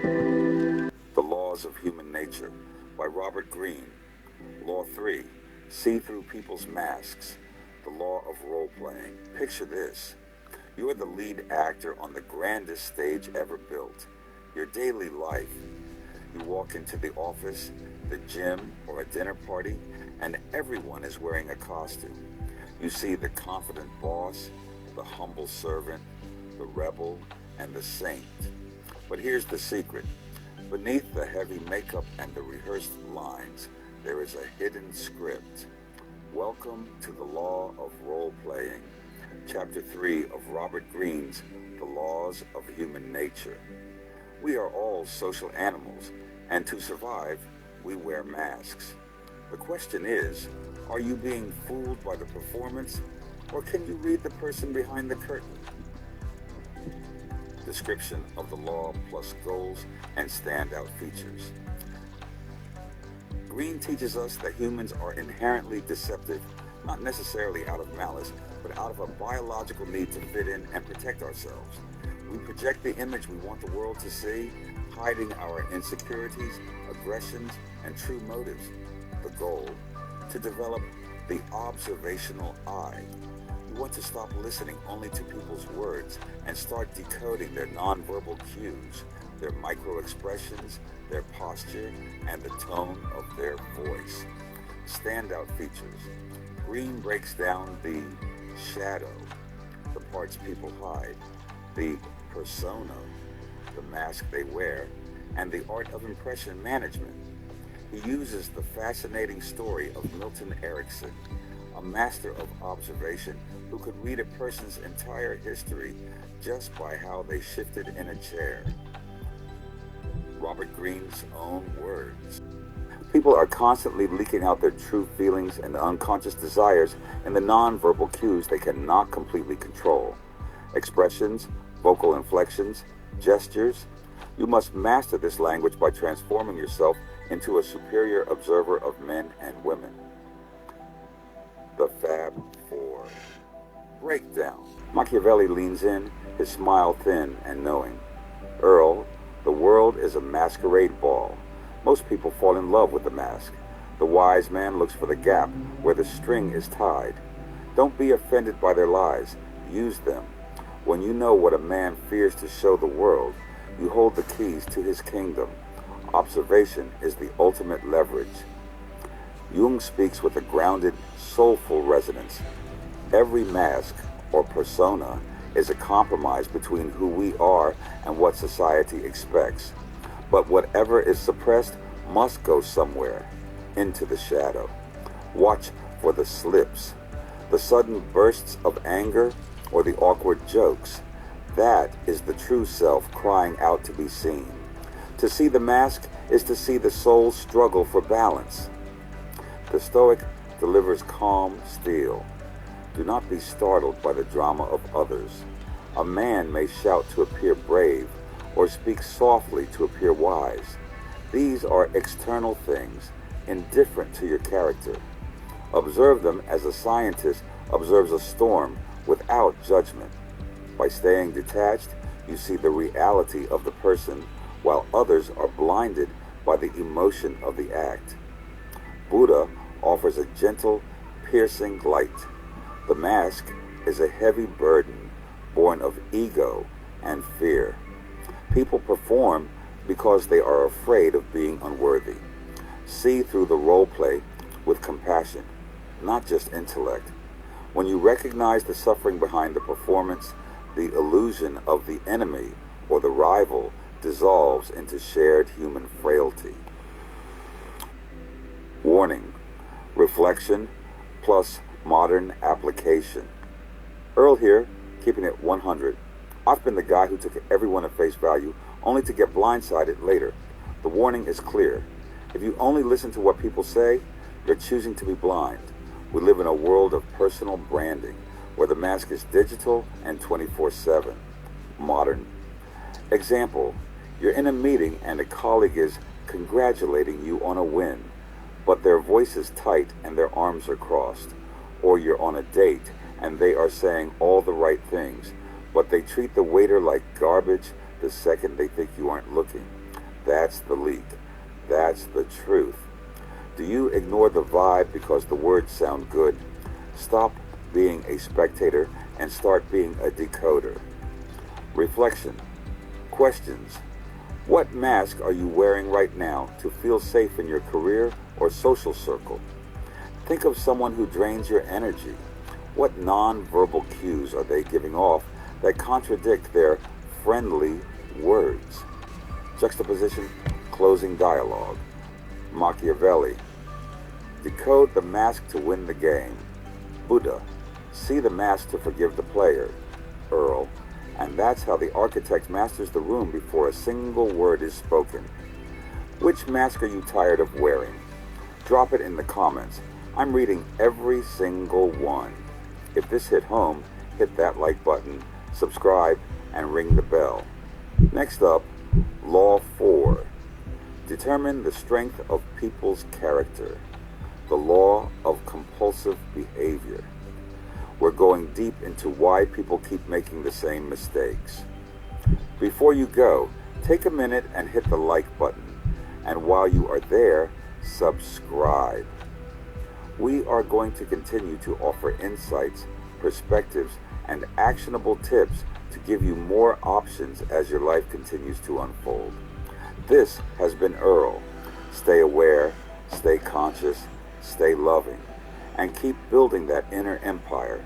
The Laws of Human Nature by Robert Greene. Law 3. See through people's masks. The law of role-playing. Picture this. You are the lead actor on the grandest stage ever built. Your daily life. You walk into the office, the gym, or a dinner party, and everyone is wearing a costume. You see the confident boss, the humble servant, the rebel, and the saint. But here's the secret. Beneath the heavy makeup and the rehearsed lines, there is a hidden script. Welcome to the Law of Role-Playing, Chapter 3 of Robert Greene's The Laws of Human Nature. We are all social animals, and to survive, we wear masks. The question is, are you being fooled by the performance, or can you read the person behind the curtain? Description of the law plus goals and standout features. Greene teaches us that humans are inherently deceptive, not necessarily out of malice, but out of a biological need to fit in and protect ourselves. We project the image we want the world to see, hiding our insecurities, aggressions, and true motives. The goal: to develop the observational eye. We want to stop listening only to people's words and start decoding their nonverbal cues, their micro-expressions, their posture, and the tone of their voice. Standout features. Greene breaks down the shadow, the parts people hide, the persona, the mask they wear, and the art of impression management. He uses the fascinating story of Milton Erickson, a master of observation who could read a person's entire history just by how they shifted in a chair. Robert Greene's own words. People are constantly leaking out their true feelings and unconscious desires in the nonverbal cues they cannot completely control. Expressions, vocal inflections, gestures. You must master this language by transforming yourself into a superior observer of men and women. The Fab Four. Breakdown. Machiavelli leans in, his smile thin and knowing. Earl, the world is a masquerade ball. Most people fall in love with the mask. The wise man looks for the gap where the string is tied. Don't be offended by their lies. Use them. When you know what a man fears to show the world, you hold the keys to his kingdom. Observation is the ultimate leverage. Jung speaks with a grounded, soulful resonance. Every mask, or persona, is a compromise between who we are and what society expects. But whatever is suppressed must go somewhere, into the shadow. Watch for the slips, the sudden bursts of anger, or the awkward jokes. That is the true self crying out to be seen. To see the mask is to see the soul's struggle for balance. The Stoic delivers calm steel. Do not be startled by the drama of others. A man may shout to appear brave, or speak softly to appear wise. These are external things, indifferent to your character. Observe them as a scientist observes a storm without judgment. By staying detached, you see the reality of the person, while others are blinded by the emotion of the act. Buddha offers a gentle, piercing light. The mask is a heavy burden born of ego and fear. People perform because they are afraid of being unworthy. See through the role play with compassion, not just intellect. When you recognize the suffering behind the performance, the illusion of the enemy or the rival dissolves into shared human frailty. Warning: reflection plus modern application. Earl here, keeping it 100. I've been the guy who took everyone at face value only to get blindsided later. The warning is clear. If you only listen to what people say, you're choosing to be blind. We live in a world of personal branding, where the mask is digital and 24/7. Modern. Example: you're in a meeting and a colleague is congratulating you on a win, but their voice is tight and their arms are crossed. Or you're on a date and they are saying all the right things, but they treat the waiter like garbage the second they think you aren't looking. That's the leak. That's the truth. Do you ignore the vibe because the words sound good? Stop being a spectator and start being a decoder. Reflection. Questions. What mask are you wearing right now to feel safe in your career or social circle? Think of someone who drains your energy. What non-verbal cues are they giving off that contradict their friendly words? Juxtaposition, closing dialogue. Machiavelli. Decode the mask to win the game. Buddha. See the mask to forgive the player. Earl. And that's how the architect masters the room before a single word is spoken. Which mask are you tired of wearing? Drop it in the comments. I'm reading every single one. If this hit home, hit that like button, subscribe, and ring the bell. Next up, Law 4. Determine the strength of people's character. The law of compulsive behavior. We're going deep into why people keep making the same mistakes. Before you go, take a minute and hit the like button. And while you are there, subscribe. We are going to continue to offer insights, perspectives, and actionable tips to give you more options as your life continues to unfold. This has been Earl. Stay aware, stay conscious, stay loving, and keep building that inner empire